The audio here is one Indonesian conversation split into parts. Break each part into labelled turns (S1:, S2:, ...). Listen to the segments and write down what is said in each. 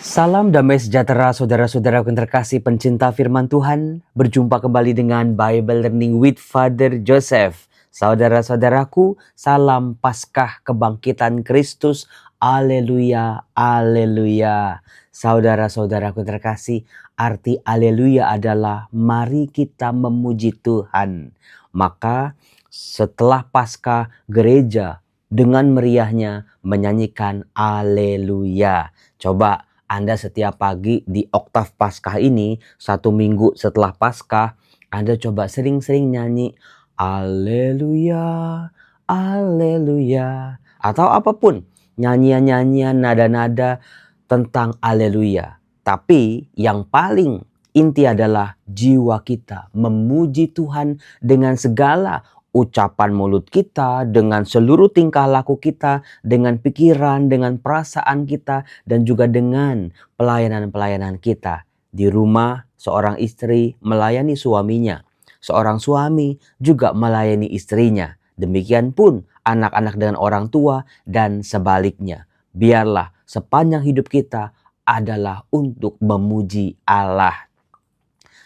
S1: Salam damai sejahtera saudara-saudara yang terkasih pencinta firman Tuhan. Berjumpa kembali dengan Bible Learning with Father Joseph. Saudara-saudaraku, salam Paskah kebangkitan Kristus. Haleluya, haleluya. Saudara-saudaraku terkasih, arti haleluya adalah mari kita memuji Tuhan. Maka setelah Paskah, gereja dengan meriahnya menyanyikan haleluya. Coba Anda setiap pagi di oktav Paskah ini, 1 minggu setelah Paskah, Anda coba sering-sering nyanyi haleluya, haleluya. Atau apapun, nyanyian-nyanyian, nada-nada tentang haleluya. Tapi yang paling inti adalah jiwa kita memuji Tuhan dengan segala ucapan mulut kita, dengan seluruh tingkah laku kita, dengan pikiran, dengan perasaan kita, dan juga dengan pelayanan-pelayanan kita. Di rumah, seorang istri melayani suaminya. Seorang suami juga melayani istrinya. Demikian pun anak-anak dengan orang tua dan sebaliknya. Biarlah sepanjang hidup kita adalah untuk memuji Allah.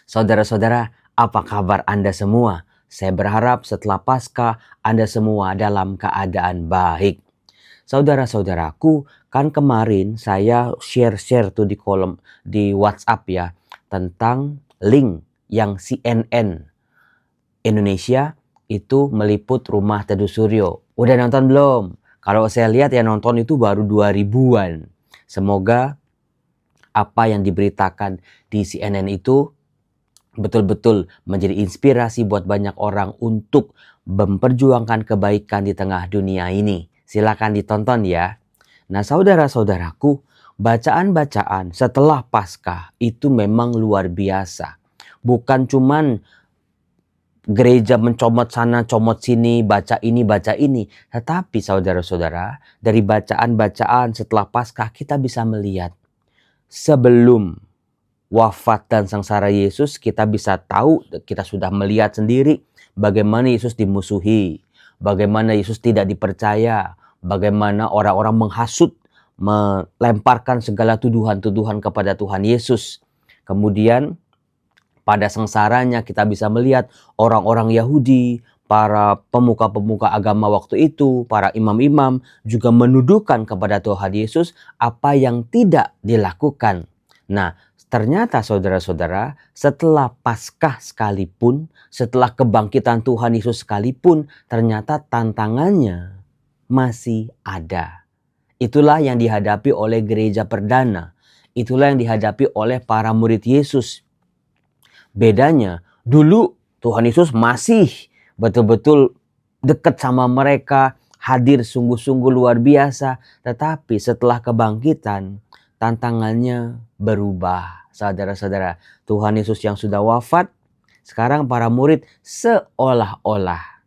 S1: Saudara-saudara, apa kabar Anda semua? Saya berharap setelah Paskah Anda semua dalam keadaan baik. Saudara-saudaraku, kan kemarin saya share tuh di kolom di WhatsApp ya tentang link yang CNN Indonesia itu meliput rumah Teduh Suryo. Udah nonton belum? Kalau saya lihat ya nonton itu baru 2000-an. Semoga apa yang diberitakan di CNN itu betul-betul menjadi inspirasi buat banyak orang untuk memperjuangkan kebaikan di tengah dunia ini. Silakan ditonton ya. Nah, saudara-saudaraku, bacaan-bacaan setelah Paskah itu memang luar biasa. Bukan cuman gereja mencomot sana, comot sini, baca ini, baca ini. Tetapi saudara-saudara, dari bacaan-bacaan setelah Paskah kita bisa melihat sebelum wafat dan sengsara Yesus, kita bisa tahu, kita sudah melihat sendiri bagaimana Yesus dimusuhi, bagaimana Yesus tidak dipercaya, bagaimana orang-orang menghasut, melemparkan segala tuduhan-tuduhan kepada Tuhan Yesus. Kemudian pada sengsaranya kita bisa melihat orang-orang Yahudi, para pemuka-pemuka agama waktu itu, para imam-imam juga menuduhkan kepada Tuhan Yesus apa yang tidak dilakukan. Nah, ternyata saudara-saudara, setelah Paskah sekalipun, setelah kebangkitan Tuhan Yesus sekalipun, ternyata tantangannya masih ada. Itulah yang dihadapi oleh gereja perdana. Itulah yang dihadapi oleh para murid Yesus. Bedanya, dulu Tuhan Yesus masih betul-betul dekat sama mereka, hadir sungguh-sungguh luar biasa. Tetapi setelah kebangkitan, tantangannya berubah. Saudara-saudara, Tuhan Yesus yang sudah wafat, sekarang para murid seolah-olah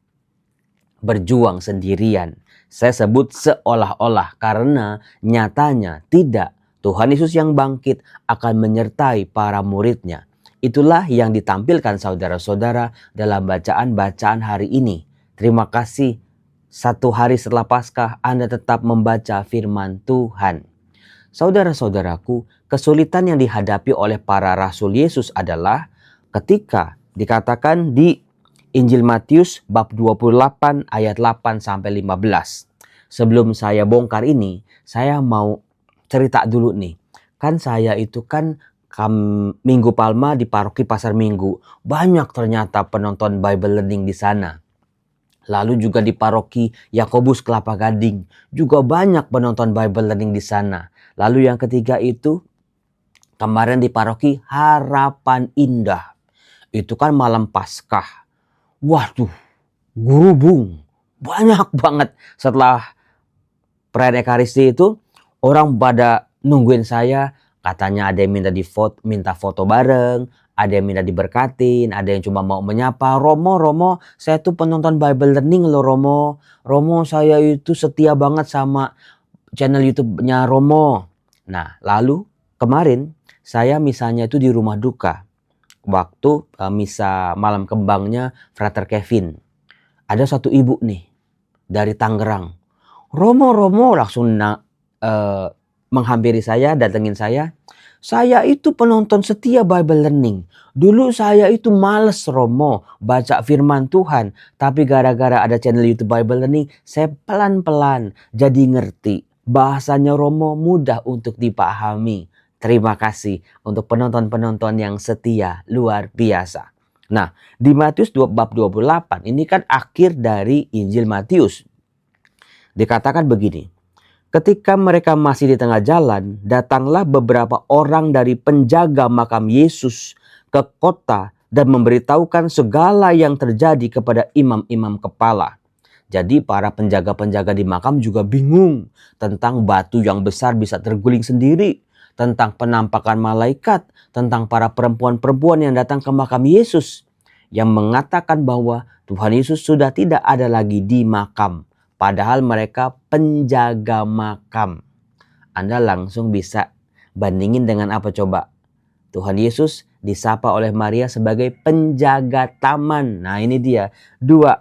S1: berjuang sendirian. Saya sebut seolah-olah karena nyatanya tidak. Tuhan Yesus yang bangkit akan menyertai para muridnya. Itulah yang ditampilkan saudara-saudara dalam bacaan-bacaan hari ini. Terima kasih 1 hari setelah Paskah Anda tetap membaca firman Tuhan. Saudara-saudaraku, kesulitan yang dihadapi oleh para rasul Yesus adalah ketika dikatakan di Injil Matius bab 28 ayat 8 sampai 15. Sebelum saya bongkar ini, saya mau cerita dulu nih. Kan saya itu kan Minggu Palma di paroki Pasar Minggu. Banyak ternyata penonton Bible Learning di sana. Lalu juga di paroki Yakobus Kelapa Gading. Juga banyak penonton Bible Learning di sana. Lalu yang ketiga itu kemarin di paroki Harapan Indah. Itu kan malam Paskah. Waduh, gurubung. Banyak banget. Setelah perayaan Ekaristi itu orang pada nungguin saya. Katanya ada yang minta foto bareng. Ada yang minta diberkatin, ada yang cuma mau menyapa. Romo, saya tuh penonton Bible Learning loh Romo. Romo, saya itu setia banget sama channel YouTube-nya Romo. Nah, lalu kemarin saya misalnya itu di rumah duka. Waktu misa malam kembangnya Frater Kevin. Ada satu ibu nih dari Tangerang. Romo langsung menghampiri saya, datengin saya itu penonton setia Bible Learning. Dulu saya itu males Romo baca firman Tuhan. Tapi gara-gara ada channel YouTube Bible Learning, saya pelan-pelan jadi ngerti. Bahasanya Romo mudah untuk dipahami. Terima kasih untuk penonton-penonton yang setia, luar biasa. Nah, di Matius bab 28, ini kan akhir dari Injil Matius. Dikatakan begini. Ketika mereka masih di tengah jalan, datanglah beberapa orang dari penjaga makam Yesus ke kota dan memberitahukan segala yang terjadi kepada imam-imam kepala. Jadi para penjaga-penjaga di makam juga bingung tentang batu yang besar bisa terguling sendiri, tentang penampakan malaikat, tentang para perempuan-perempuan yang datang ke makam Yesus, yang mengatakan bahwa Tuhan Yesus sudah tidak ada lagi di makam. Padahal mereka penjaga makam. Anda langsung bisa bandingin dengan apa coba? Tuhan Yesus disapa oleh Maria sebagai penjaga taman. Nah ini dia, dua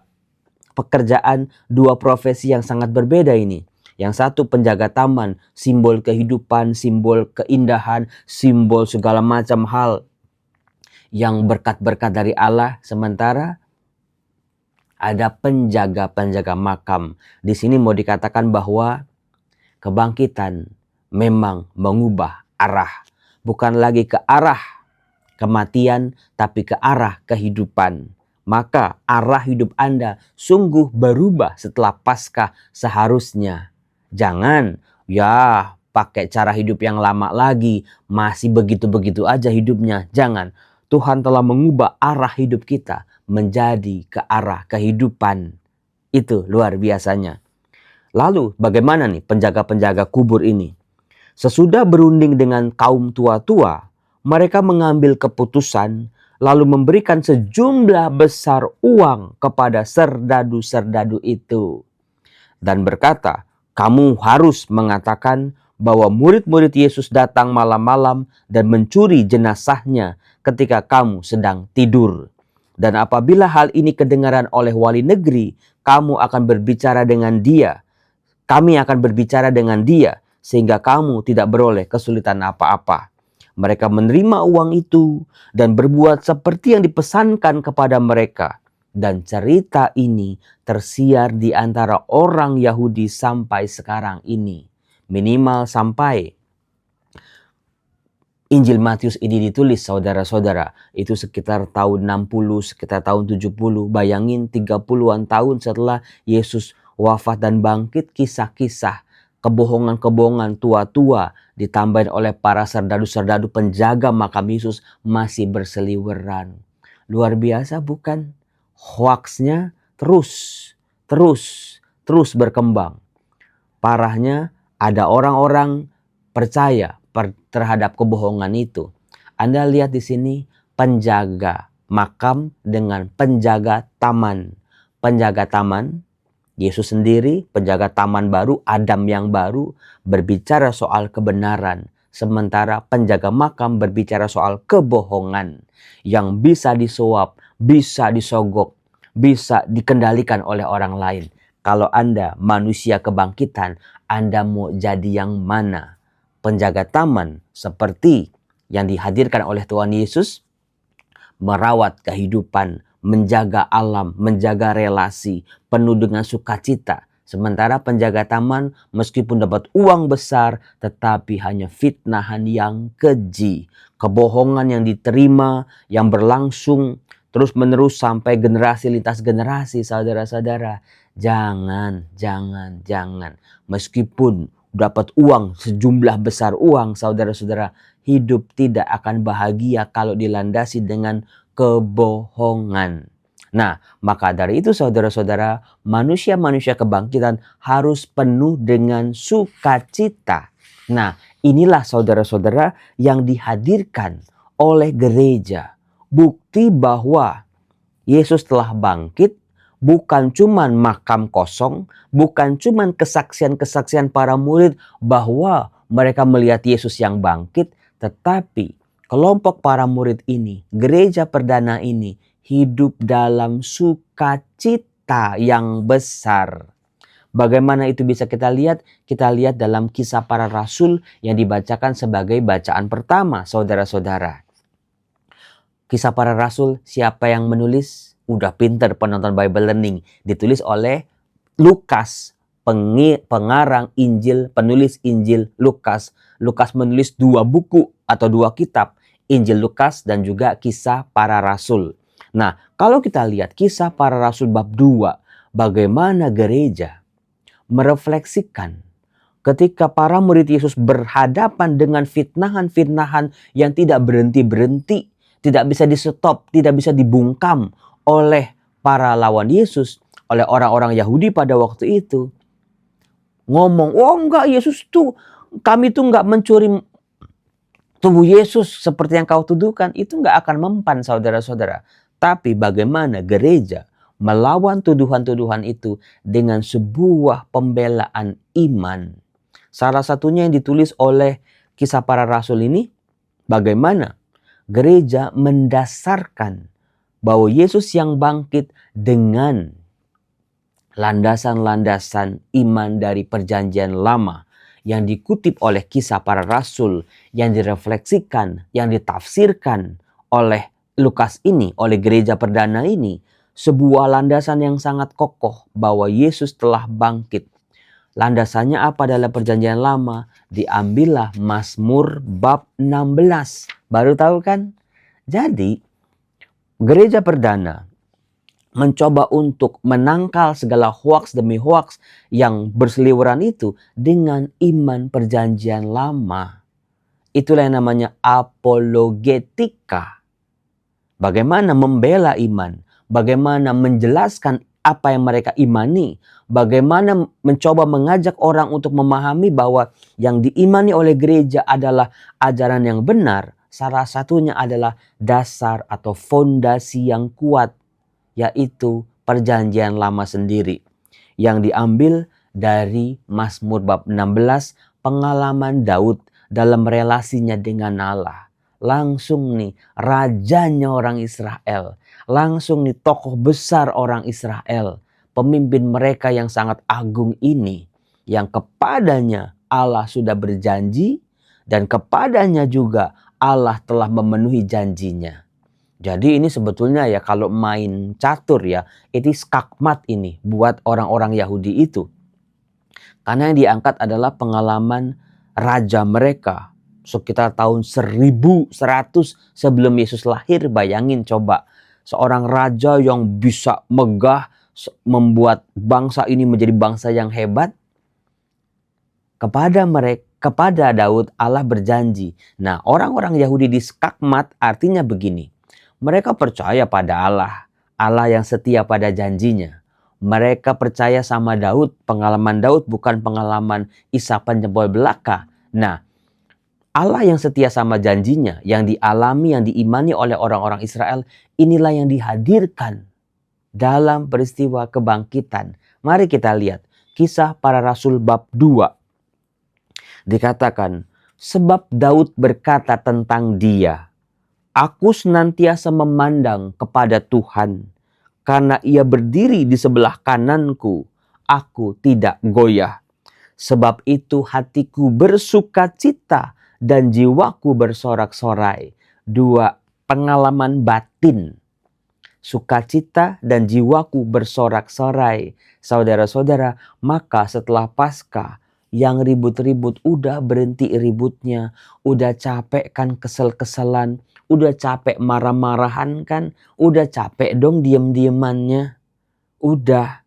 S1: pekerjaan, dua profesi yang sangat berbeda ini. Yang satu penjaga taman, simbol kehidupan, simbol keindahan, simbol segala macam hal yang berkat-berkat dari Allah. Sementara ada penjaga-penjaga makam. Di sini mau dikatakan bahwa kebangkitan memang mengubah arah. Bukan lagi ke arah kematian, tapi ke arah kehidupan. Maka arah hidup Anda sungguh berubah setelah Paskah seharusnya. Jangan pakai cara hidup yang lama lagi. Masih begitu-begitu aja hidupnya. Jangan. Tuhan telah mengubah arah hidup kita menjadi ke arah kehidupan. Itu luar biasanya. Lalu bagaimana nih penjaga-penjaga kubur ini? Sesudah berunding dengan kaum tua-tua, mereka mengambil keputusan lalu memberikan sejumlah besar uang kepada serdadu-serdadu itu. Dan berkata, kamu harus mengatakan bahwa murid-murid Yesus datang malam-malam dan mencuri jenazahnya ketika kamu sedang tidur. Dan apabila hal ini kedengaran oleh wali negeri, kamu akan berbicara dengan dia. Kami akan berbicara dengan dia sehingga kamu tidak beroleh kesulitan apa-apa. Mereka menerima uang itu dan berbuat seperti yang dipesankan kepada mereka. Dan cerita ini tersiar di antara orang Yahudi sampai sekarang ini. Minimal sampai Injil Matius ini ditulis, saudara-saudara, itu sekitar tahun 60, sekitar tahun 70. Bayangin 30-an tahun setelah Yesus wafat dan bangkit, kisah-kisah, kebohongan-kebohongan tua-tua ditambahin oleh para serdadu-serdadu penjaga makam Yesus masih berseliweran. Luar biasa bukan? Hoaxnya terus berkembang. Parahnya ada orang-orang percaya terhadap kebohongan itu. Anda lihat di sini penjaga makam dengan penjaga taman. Penjaga taman, Yesus sendiri, penjaga taman baru, Adam yang baru, berbicara soal kebenaran. Sementara penjaga makam berbicara soal kebohongan yang bisa disuap, bisa disogok, bisa dikendalikan oleh orang lain. Kalau Anda manusia kebangkitan, Anda mau jadi yang mana? Penjaga taman seperti yang dihadirkan oleh Tuhan Yesus, merawat kehidupan, menjaga alam, menjaga relasi, penuh dengan sukacita. Sementara penjaga taman meskipun dapat uang besar, tetapi hanya fitnahan yang keji. Kebohongan yang diterima, yang berlangsung terus menerus sampai generasi lintas generasi, saudara-saudara. Jangan. Meskipun dapat uang, sejumlah besar uang, saudara-saudara, hidup tidak akan bahagia kalau dilandasi dengan kebohongan. Nah, maka dari itu saudara-saudara, manusia-manusia kebangkitan harus penuh dengan sukacita. Nah, inilah saudara-saudara yang dihadirkan oleh gereja. Bukti bahwa Yesus telah bangkit, bukan cuman makam kosong, bukan cuman kesaksian-kesaksian para murid bahwa mereka melihat Yesus yang bangkit, tetapi kelompok para murid ini, gereja perdana ini, hidup dalam sukacita yang besar. Bagaimana itu bisa kita lihat? Kita lihat dalam Kisah Para Rasul yang dibacakan sebagai bacaan pertama, saudara-saudara. Kisah Para Rasul, siapa yang menulis? Udah pinter penonton Bible Learning. Ditulis oleh Lukas, pengarang Injil, penulis Injil Lukas. Lukas menulis 2 buku atau 2 kitab, Injil Lukas dan juga Kisah Para Rasul. Nah, kalau kita lihat Kisah Para Rasul bab 2, bagaimana gereja merefleksikan ketika para murid Yesus berhadapan dengan fitnahan-fitnahan yang tidak berhenti-berhenti, tidak bisa di-stop, tidak bisa dibungkam oleh para lawan Yesus, oleh orang-orang Yahudi pada waktu itu. Ngomong, oh enggak, Yesus tuh, kami tuh enggak mencuri tubuh Yesus seperti yang kau tuduhkan. Itu enggak akan mempan, saudara-saudara. Tapi bagaimana gereja melawan tuduhan-tuduhan itu dengan sebuah pembelaan iman. Salah satunya yang ditulis oleh Kisah Para Rasul ini, bagaimana gereja mendasarkan bahwa Yesus yang bangkit dengan landasan-landasan iman dari perjanjian lama yang dikutip oleh Kisah Para Rasul, yang direfleksikan, yang ditafsirkan oleh Lukas ini, oleh gereja perdana ini, sebuah landasan yang sangat kokoh bahwa Yesus telah bangkit. Landasannya apa dalam perjanjian lama? Diambillah Mazmur bab 16. Baru tahu kan? Jadi, gereja perdana mencoba untuk menangkal segala hoaks demi hoaks yang berseliweran itu dengan iman perjanjian lama. Itulah yang namanya apologetika. Bagaimana membela iman, bagaimana menjelaskan apa yang mereka imani, bagaimana mencoba mengajak orang untuk memahami bahwa yang diimani oleh gereja adalah ajaran yang benar. Salah satunya adalah dasar atau fondasi yang kuat, yaitu perjanjian lama sendiri, yang diambil dari Mazmur bab 16, pengalaman Daud dalam relasinya dengan Allah. Langsung nih rajanya orang Israel, langsung nih tokoh besar orang Israel, pemimpin mereka yang sangat agung ini, yang kepadanya Allah sudah berjanji dan kepadanya juga Allah telah memenuhi janjinya. Jadi ini sebetulnya ya kalau main catur ya, itu skakmat ini buat orang-orang Yahudi itu. Karena yang diangkat adalah pengalaman raja mereka sekitar tahun 1100 sebelum Yesus lahir. Bayangin coba, seorang raja yang bisa megah, membuat bangsa ini menjadi bangsa yang hebat. Kepada Daud Allah berjanji. Nah, orang-orang Yahudi di skakmat artinya begini. Mereka percaya pada Allah, Allah yang setia pada janjinya. Mereka percaya sama Daud, pengalaman Daud bukan pengalaman isapan jempol belaka. Nah, Allah yang setia sama janjinya, yang dialami, yang diimani oleh orang-orang Israel, inilah yang dihadirkan dalam peristiwa kebangkitan. Mari kita lihat Kisah Para Rasul bab 2. Dikatakan, sebab Daud berkata tentang dia, aku senantiasa memandang kepada Tuhan, karena ia berdiri di sebelah kananku, aku tidak goyah. Sebab itu hatiku bersuka cita dan jiwaku bersorak-sorai. 2 pengalaman batin. Sukacita dan jiwaku bersorak-sorai. Saudara-saudara, maka setelah Paskah, yang ribut-ribut udah berhenti ributnya, udah capek kan kesel-keselan, udah capek marah-marahan kan, udah capek dong diem-diemannya. Udah,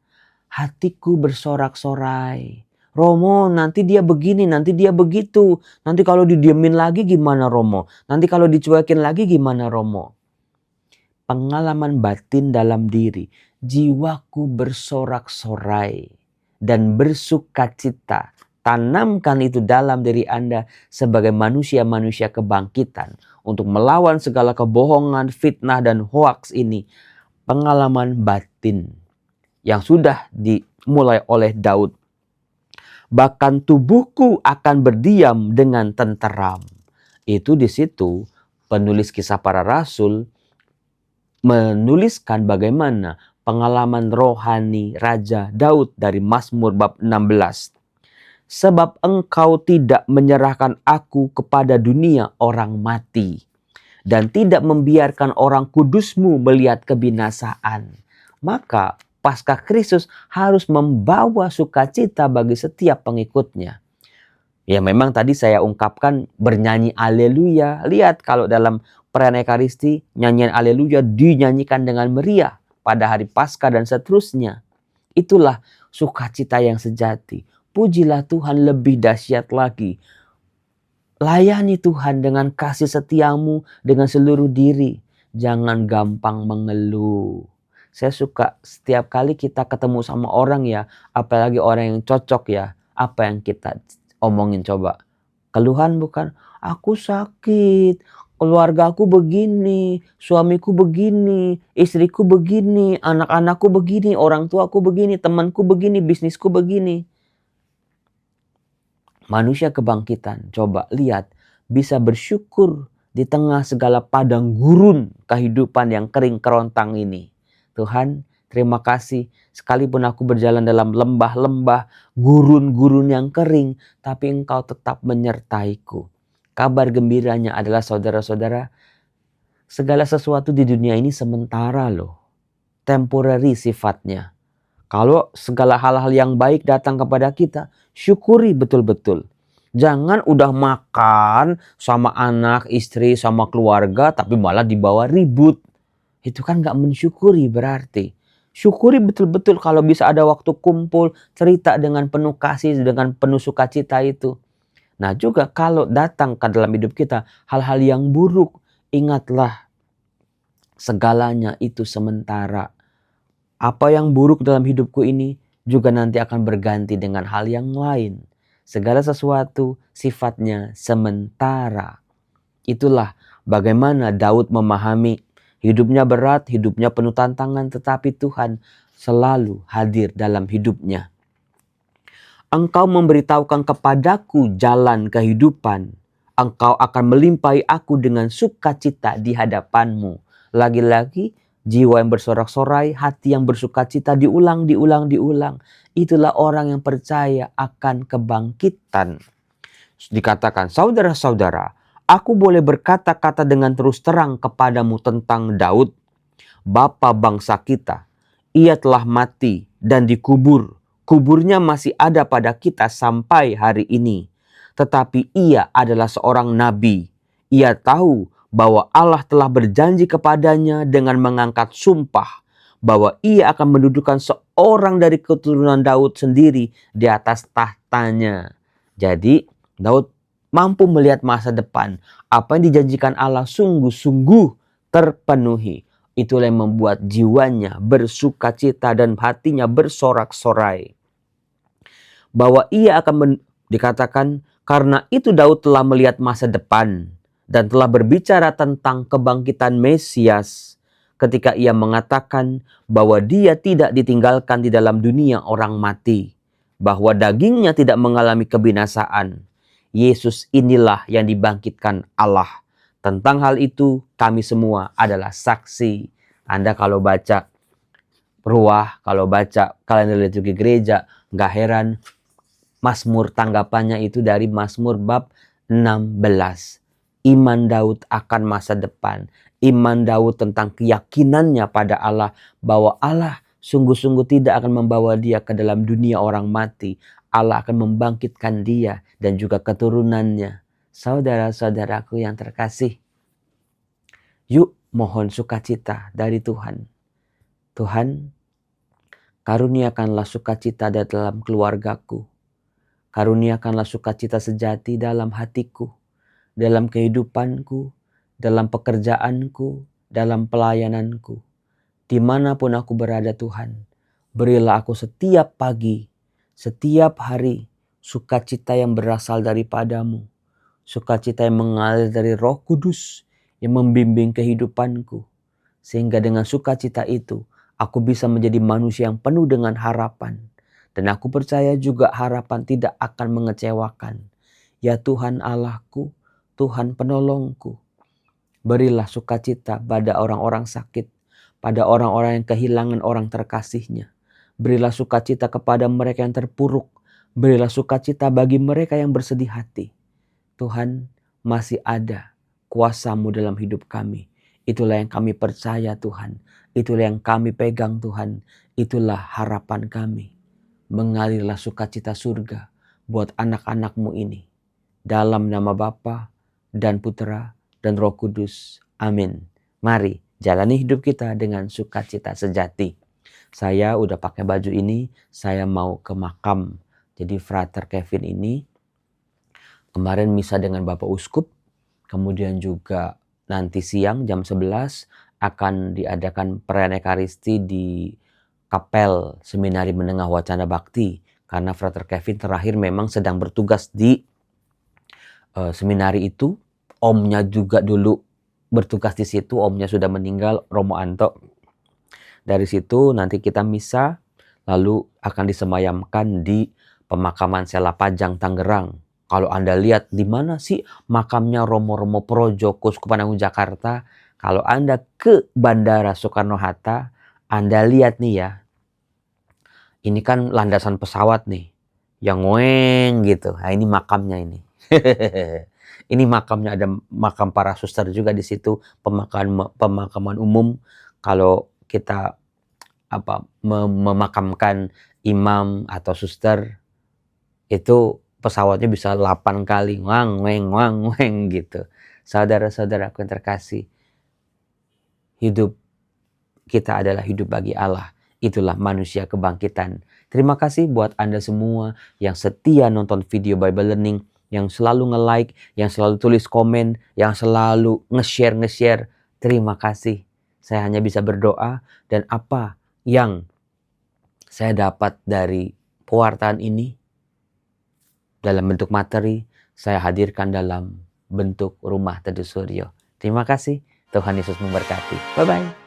S1: hatiku bersorak-sorai. Romo, nanti dia begini, nanti dia begitu. Nanti kalau didiemin lagi gimana Romo? Nanti kalau dicuekin lagi gimana Romo? Pengalaman batin dalam diri. Jiwaku bersorak-sorai dan bersukacita. Tanamkan itu dalam diri Anda sebagai manusia-manusia kebangkitan. Untuk melawan segala kebohongan, fitnah, dan hoaks ini. Pengalaman batin yang sudah dimulai oleh Daud. Bahkan tubuhku akan berdiam dengan tenteram. Itu di situ penulis Kisah Para Rasul menuliskan bagaimana pengalaman rohani Raja Daud dari Mazmur bab 16. Sebab engkau tidak menyerahkan aku kepada dunia orang mati, dan tidak membiarkan orang kudusmu melihat kebinasaan. Maka Paskah Kristus harus membawa sukacita bagi setiap pengikutnya. Ya memang tadi saya ungkapkan bernyanyi Haleluya. Lihat kalau dalam perayaan Ekaristi, nyanyian Haleluya dinyanyikan dengan meriah pada hari Paskah dan seterusnya. Itulah sukacita yang sejati. Pujilah Tuhan lebih dahsyat lagi. Layani Tuhan dengan kasih setiamu dengan seluruh diri. Jangan gampang mengeluh. Saya suka setiap kali kita ketemu sama orang ya, apalagi orang yang cocok ya, apa yang kita omongin coba? Keluhan bukan? Aku sakit, keluarga aku begini, suamiku begini, istriku begini, anak-anakku begini, orang tuaku begini, temanku begini, bisnisku begini. Manusia kebangkitan, coba lihat, bisa bersyukur di tengah segala padang gurun kehidupan yang kering kerontang ini. Tuhan, terima kasih. Sekalipun aku berjalan dalam lembah-lembah, gurun-gurun yang kering, tapi Engkau tetap menyertaiku. Kabar gembiranya adalah saudara-saudara, segala sesuatu di dunia ini sementara loh. Temporary sifatnya. Kalau segala hal-hal yang baik datang kepada kita, syukuri betul-betul. Jangan udah makan sama anak, istri, sama keluarga, tapi malah dibawa ribut. Itu kan gak mensyukuri berarti. Syukuri betul-betul kalau bisa ada waktu kumpul, cerita dengan penuh kasih, dengan penuh sukacita itu. Nah juga kalau datang ke dalam hidup kita hal-hal yang buruk, ingatlah segalanya itu sementara. Apa yang buruk dalam hidupku ini juga nanti akan berganti dengan hal yang lain. Segala sesuatu sifatnya sementara. Itulah bagaimana Daud memahami hidupnya berat, hidupnya penuh tantangan, tetapi Tuhan selalu hadir dalam hidupnya. Engkau memberitahukan kepadaku jalan kehidupan. Engkau akan melimpahi aku dengan sukacita di hadapanmu. Lagi-lagi jiwa yang bersorak-sorai, hati yang bersukacita diulang. Itulah orang yang percaya akan kebangkitan. Dikatakan, saudara-saudara, aku boleh berkata-kata dengan terus terang kepadamu tentang Daud, bapa bangsa kita. Ia telah mati dan dikubur. Kuburnya masih ada pada kita sampai hari ini. Tetapi ia adalah seorang nabi. Ia tahu bahwa Allah telah berjanji kepadanya dengan mengangkat sumpah bahwa ia akan mendudukan seorang dari keturunan Daud sendiri di atas tahtanya. Jadi Daud mampu melihat masa depan. Apa yang dijanjikan Allah sungguh-sungguh terpenuhi. Itulah yang membuat jiwanya bersukacita dan hatinya bersorak-sorai. Bahwa ia akan dikatakan, karena itu Daud telah melihat masa depan dan telah berbicara tentang kebangkitan Mesias ketika ia mengatakan bahwa dia tidak ditinggalkan di dalam dunia orang mati, bahwa dagingnya tidak mengalami kebinasaan. Yesus inilah yang dibangkitkan Allah. Tentang hal itu kami semua adalah saksi. Anda kalau baca Ruah, kalau baca kalender liturgi gereja, gak heran Mazmur tanggapannya itu dari Mazmur bab 16. Iman Daud akan masa depan. Iman Daud tentang keyakinannya pada Allah. Bahwa Allah sungguh-sungguh tidak akan membawa dia ke dalam dunia orang mati. Allah akan membangkitkan dia dan juga keturunannya. Saudara-saudaraku yang terkasih. Yuk mohon sukacita dari Tuhan. Tuhan, karuniakanlah sukacita dalam keluargaku. Karuniakanlah sukacita sejati dalam hatiku, dalam kehidupanku, dalam pekerjaanku, dalam pelayananku. Dimanapun aku berada Tuhan, berilah aku setiap pagi, setiap hari, sukacita yang berasal daripadamu. Sukacita yang mengalir dari Roh Kudus yang membimbing kehidupanku. Sehingga dengan sukacita itu, aku bisa menjadi manusia yang penuh dengan harapan. Dan aku percaya juga harapan tidak akan mengecewakan. Ya Tuhan Allahku, Tuhan penolongku. Berilah sukacita pada orang-orang sakit. pada orang-orang yang kehilangan orang terkasihnya. Berilah sukacita kepada mereka yang terpuruk. Berilah sukacita bagi mereka yang bersedih hati. Tuhan, masih ada kuasa-Mu dalam hidup kami. Itulah yang kami percaya Tuhan. Itulah yang kami pegang Tuhan. Itulah harapan kami. Mengalirlah sukacita surga buat anak-anak-Mu ini. Dalam nama Bapa dan Putra dan Roh Kudus. Amin. Mari jalani hidup kita dengan sukacita sejati. Saya udah pakai baju ini, saya mau ke makam. Jadi Frater Kevin ini kemarin misa dengan Bapak Uskup, kemudian juga nanti siang jam 11 akan diadakan perayaan Ekaristi di Kapel Seminari Menengah Wacana Bakti. Karena Frater Kevin terakhir memang sedang bertugas di seminari itu. Omnya juga dulu bertugas di situ, omnya sudah meninggal, Romo Anto. Dari situ nanti kita misa, lalu akan disemayamkan di pemakaman Selapajang, Tangerang. Kalau Anda lihat di mana sih makamnya Romo-Romo Projo, Keuskupan Agung Jakarta, kalau Anda ke Bandara Soekarno-Hatta, Anda lihat nih ya, ini kan landasan pesawat nih, yang ngoeng gitu. Nah ini makamnya ini. Ini makamnya, ada makam para suster juga di situ, pemakaman umum. Kalau kita memakamkan imam atau suster, itu pesawatnya bisa 8 kali wang weng gitu. Saudara-saudaraku yang terkasih, hidup kita adalah hidup bagi Allah. Itulah manusia kebangkitan. Terima kasih buat Anda semua yang setia nonton video Bible Learning, yang selalu nge-like, yang selalu tulis komen, yang selalu nge-share. Terima kasih. Saya hanya bisa berdoa, dan apa yang saya dapat dari pewartaan ini dalam bentuk materi, saya hadirkan dalam bentuk Rumah Teduh Suryo. Terima kasih. Tuhan Yesus memberkati. Bye-bye.